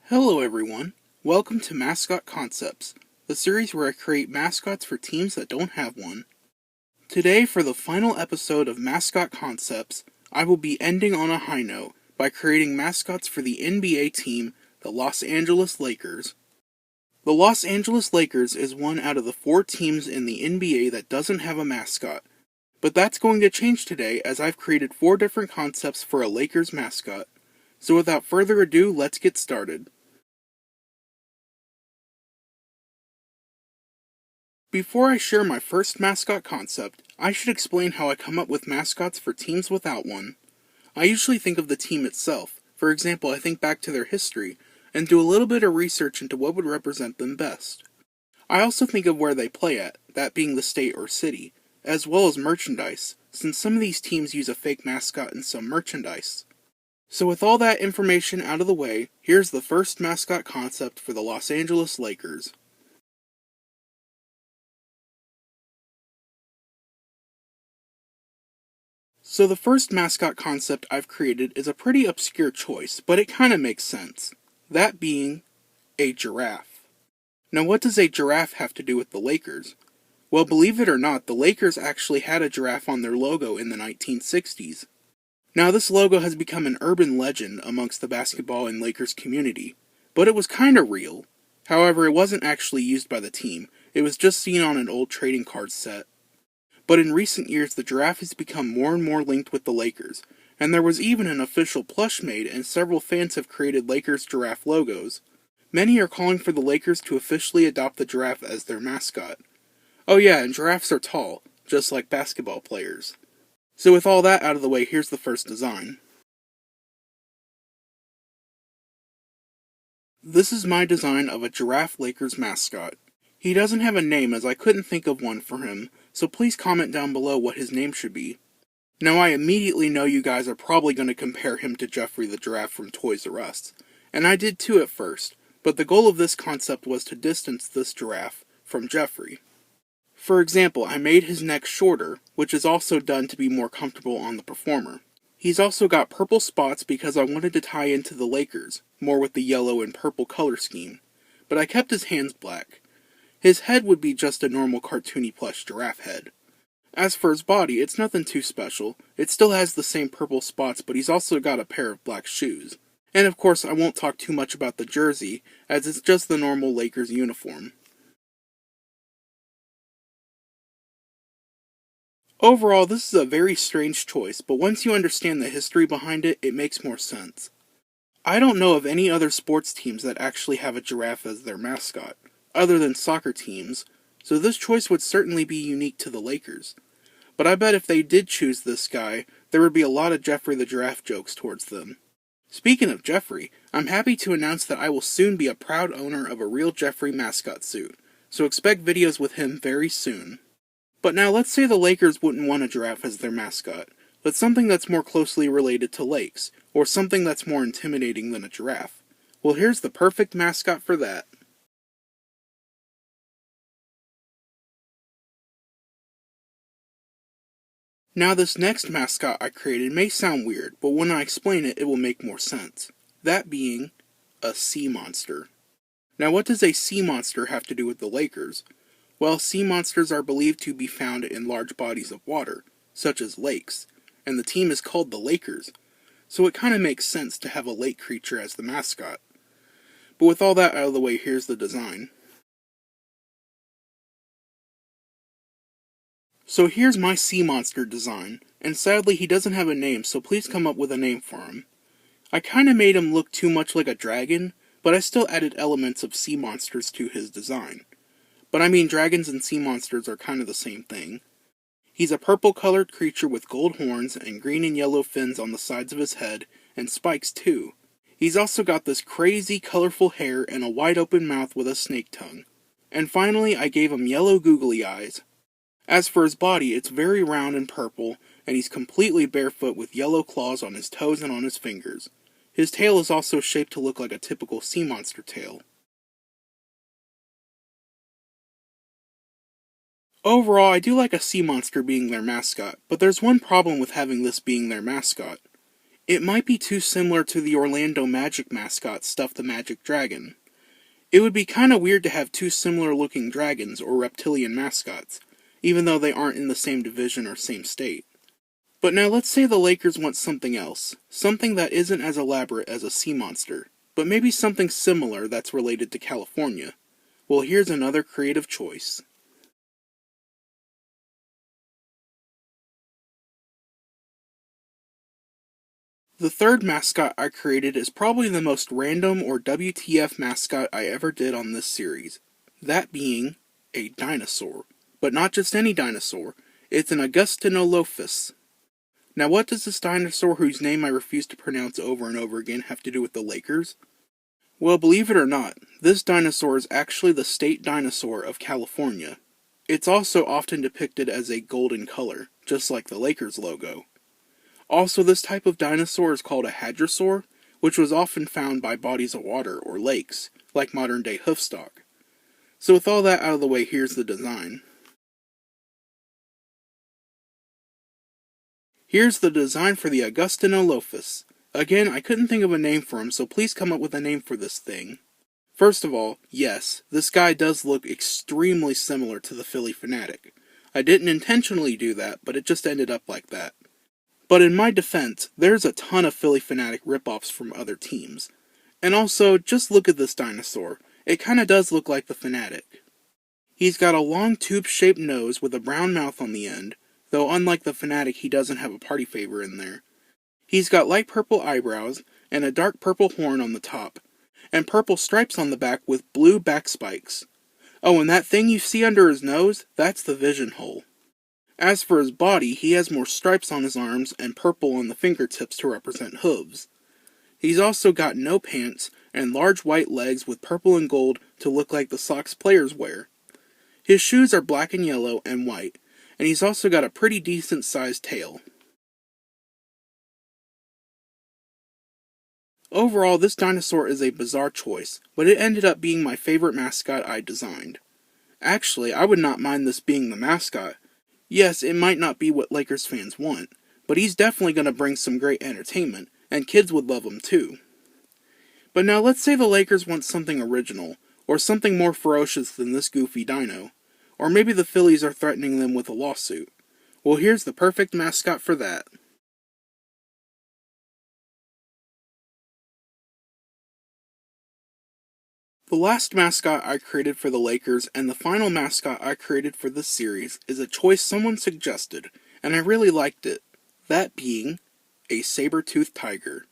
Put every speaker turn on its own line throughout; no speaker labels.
Hello everyone, welcome to Mascot Concepts, the series where I create mascots for teams that don't have one. Today, for the final episode of Mascot Concepts, I will be ending on a high note by creating mascots for the NBA team, the Los Angeles Lakers. The Los Angeles Lakers is one out of the 4 teams in the NBA that doesn't have a mascot, but that's going to change today as I've created 4 different concepts for a Lakers mascot. So without further ado, let's get started. Before I share my first mascot concept, I should explain how I come up with mascots for teams without one. I usually think of the team itself. For example, I think back to their history, and do a little bit of research into what would represent them best. I also think of where they play at, that being the state or city, as well as merchandise, since some of these teams use a fake mascot in some merchandise. So with all that information out of the way, here's the first mascot concept for the Los Angeles Lakers. So the first mascot concept I've created is a pretty obscure choice, but it kinda makes sense. That being a giraffe. Now what does a giraffe have to do with the Lakers? Well, believe it or not, the Lakers actually had a giraffe on their logo in the 1960s. Now this logo has become an urban legend amongst the basketball and Lakers community, but it was kinda real. However, it wasn't actually used by the team, it was just seen on an old trading card set. But in recent years, the giraffe has become more and more linked with the Lakers, and there was even an official plush made, and several fans have created Lakers giraffe logos. Many are calling for the Lakers to officially adopt the giraffe as their mascot. Oh yeah, and giraffes are tall, just like basketball players. So with all that out of the way, here's the first design. This is my design of a giraffe Lakers mascot. He doesn't have a name as I couldn't think of one for him, so please comment down below what his name should be. Now I immediately know you guys are probably going to compare him to Jeffrey the giraffe from Toys R Us, and I did too at first, but the goal of this concept was to distance this giraffe from Jeffrey. For example, I made his neck shorter, which is also done to be more comfortable on the performer. He's also got purple spots because I wanted to tie into the Lakers, more with the yellow and purple color scheme, but I kept his hands black. His head would be just a normal cartoony plush giraffe head. As for his body, it's nothing too special. It still has the same purple spots, but he's also got a pair of black shoes. And of course, I won't talk too much about the jersey, as it's just the normal Lakers uniform. Overall, this is a very strange choice, but once you understand the history behind it, it makes more sense. I don't know of any other sports teams that actually have a giraffe as their mascot, other than soccer teams, so this choice would certainly be unique to the Lakers. But I bet if they did choose this guy, there would be a lot of Jeffrey the Giraffe jokes towards them. Speaking of Jeffrey, I'm happy to announce that I will soon be a proud owner of a real Jeffrey mascot suit, so expect videos with him very soon. But now let's say the Lakers wouldn't want a giraffe as their mascot, but something that's more closely related to lakes, or something that's more intimidating than a giraffe. Well, here's the perfect mascot for that. Now this next mascot I created may sound weird, but when I explain it, it will make more sense. That being a sea monster. Now what does a sea monster have to do with the Lakers? Well, sea monsters are believed to be found in large bodies of water, such as lakes, and the team is called the Lakers, so it kinda makes sense to have a lake creature as the mascot. But with all that out of the way, here's the design. So here's my sea monster design, and sadly he doesn't have a name, so please come up with a name for him. I kinda made him look too much like a dragon, but I still added elements of sea monsters to his design. But I mean, dragons and sea monsters are kinda the same thing. He's a purple-colored creature with gold horns and green and yellow fins on the sides of his head, and spikes too. He's also got this crazy, colorful hair and a wide-open mouth with a snake tongue. And finally, I gave him yellow googly eyes. As for his body, it's very round and purple, and he's completely barefoot with yellow claws on his toes and on his fingers. His tail is also shaped to look like a typical sea monster tail. Overall, I do like a sea monster being their mascot, but there's one problem with having this being their mascot. It might be too similar to the Orlando Magic mascot Stuff the Magic Dragon. It would be kinda weird to have two similar looking dragons or reptilian mascots, even though they aren't in the same division or same state. But now let's say the Lakers want something else, something that isn't as elaborate as a sea monster, but maybe something similar that's related to California. Well, here's another creative choice. The third mascot I created is probably the most random or WTF mascot I ever did on this series. That being a dinosaur. But not just any dinosaur, it's an Augustinolophus. Now what does this dinosaur whose name I refuse to pronounce over and over again have to do with the Lakers? Well, believe it or not, this dinosaur is actually the state dinosaur of California. It's also often depicted as a golden color, just like the Lakers logo. Also, this type of dinosaur is called a hadrosaur, which was often found by bodies of water or lakes, like modern-day hoofstock. So with all that out of the way, here's the design. Here's the design for the Augustinolophus. Again, I couldn't think of a name for him, so please come up with a name for this thing. First of all, yes, this guy does look extremely similar to the Philly Fanatic. I didn't intentionally do that, but it just ended up like that. But in my defense, there's a ton of Philly Fanatic ripoffs from other teams. And also, just look at this dinosaur. It kinda does look like the Fanatic. He's got a long tube-shaped nose with a brown mouth on the end, though unlike the Fanatic he doesn't have a party favor in there. He's got light purple eyebrows, and a dark purple horn on the top, and purple stripes on the back with blue back spikes. Oh, and that thing you see under his nose, that's the vision hole. As for his body, he has more stripes on his arms and purple on the fingertips to represent hooves. He's also got no pants and large white legs with purple and gold to look like the socks players wear. His shoes are black and yellow and white, and he's also got a pretty decent sized tail. Overall, this dinosaur is a bizarre choice, but it ended up being my favorite mascot I designed. Actually, I would not mind this being the mascot. Yes, it might not be what Lakers fans want, but he's definitely going to bring some great entertainment, and kids would love him too. But now let's say the Lakers want something original, or something more ferocious than this goofy dino. Or maybe the Phillies are threatening them with a lawsuit. Well, here's the perfect mascot for that. The last mascot I created for the Lakers and the final mascot I created for this series is a choice someone suggested, and I really liked it. That being a saber-toothed tiger.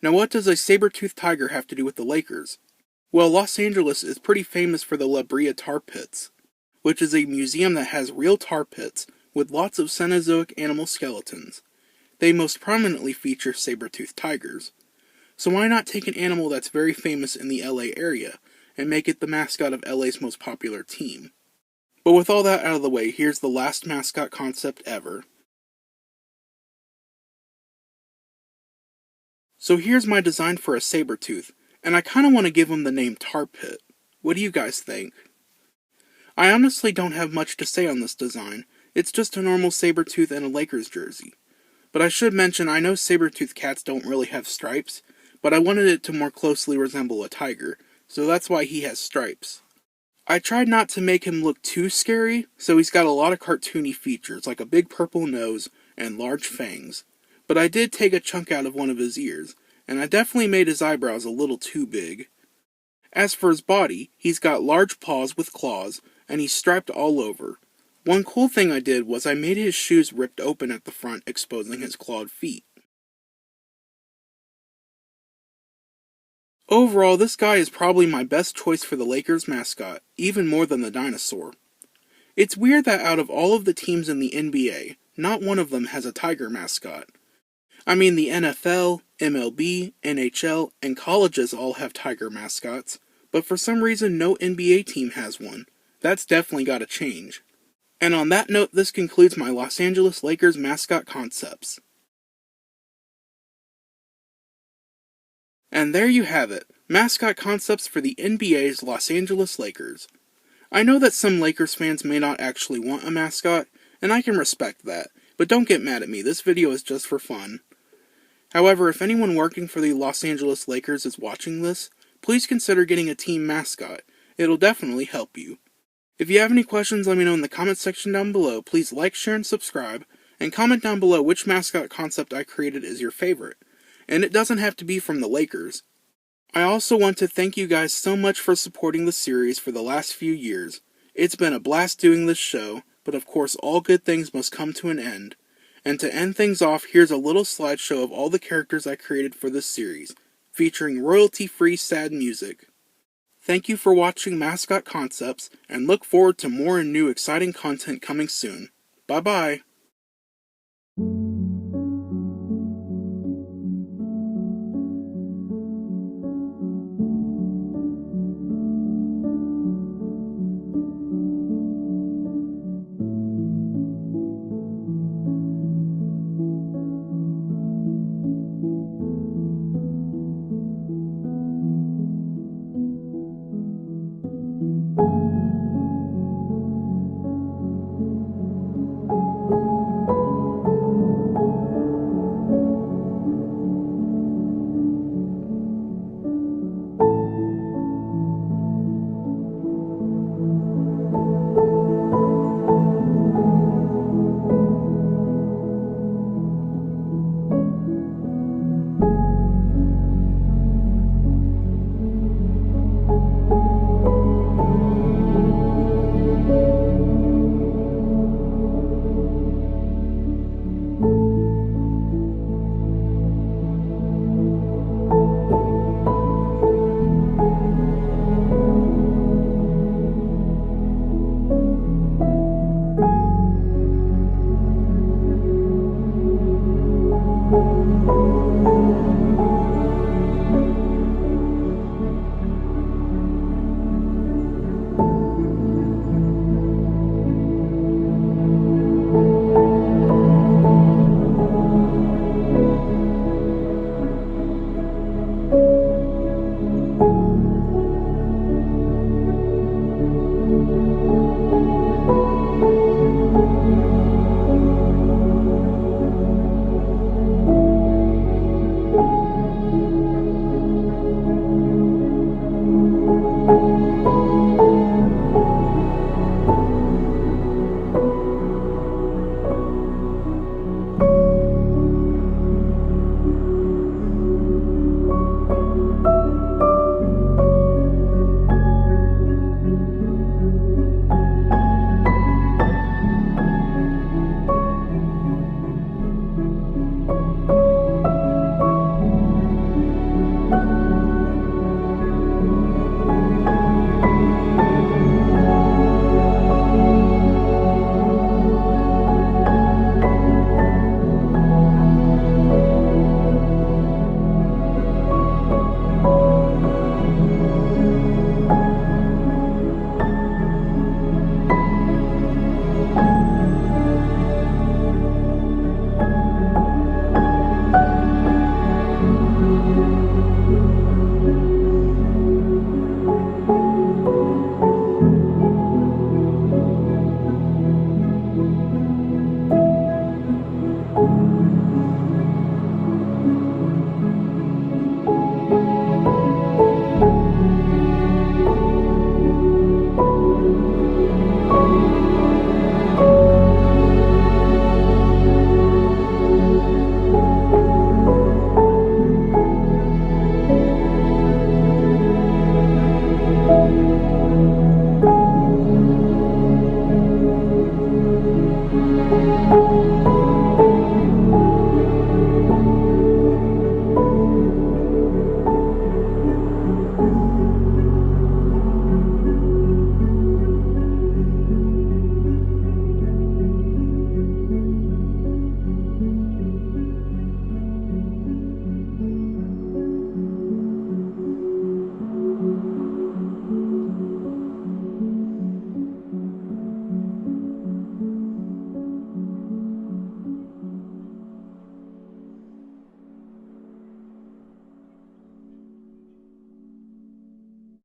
Now what does a saber-toothed tiger have to do with the Lakers? Well, Los Angeles is pretty famous for the La Brea tar pits, which is a museum that has real tar pits with lots of Cenozoic animal skeletons. They most prominently feature saber-toothed tigers. So why not take an animal that's very famous in the LA area and make it the mascot of LA's most popular team? But with all that out of the way, here's the last mascot concept ever. So here's my design for a saber-tooth, and I kinda want to give him the name Tar Pit. What do you guys think? I honestly don't have much to say on this design. It's just a normal saber-tooth and a Lakers jersey. But I should mention I know saber-toothed cats don't really have stripes, but I wanted it to more closely resemble a tiger, so that's why he has stripes. I tried not to make him look too scary, so he's got a lot of cartoony features, like a big purple nose and large fangs. But I did take a chunk out of one of his ears, and I definitely made his eyebrows a little too big. As for his body, he's got large paws with claws, and he's striped all over. One cool thing I did was I made his shoes ripped open at the front, exposing his clawed feet. Overall, this guy is probably my best choice for the Lakers mascot, even more than the dinosaur. It's weird that out of all of the teams in the NBA, not one of them has a tiger mascot. I mean, the NFL, MLB, NHL, and colleges all have tiger mascots, but for some reason no NBA team has one. That's definitely gotta change. And on that note, this concludes my Los Angeles Lakers mascot concepts. And there you have it, mascot concepts for the NBA's Los Angeles Lakers. I know that some Lakers fans may not actually want a mascot, and I can respect that, but don't get mad at me, this video is just for fun. However, if anyone working for the Los Angeles Lakers is watching this, please consider getting a team mascot. It'll definitely help you. If you have any questions, let me know in the comment section down below. Please like, share, and subscribe, and comment down below which mascot concept I created is your favorite. And it doesn't have to be from the Lakers. I also want to thank you guys so much for supporting the series for the last few years. It's been a blast doing this show, but of course all good things must come to an end. And to end things off, here's a little slideshow of all the characters I created for this series, featuring royalty-free sad music. Thank you for watching Mascot Concepts, and look forward to more and new exciting content coming soon. Bye-bye!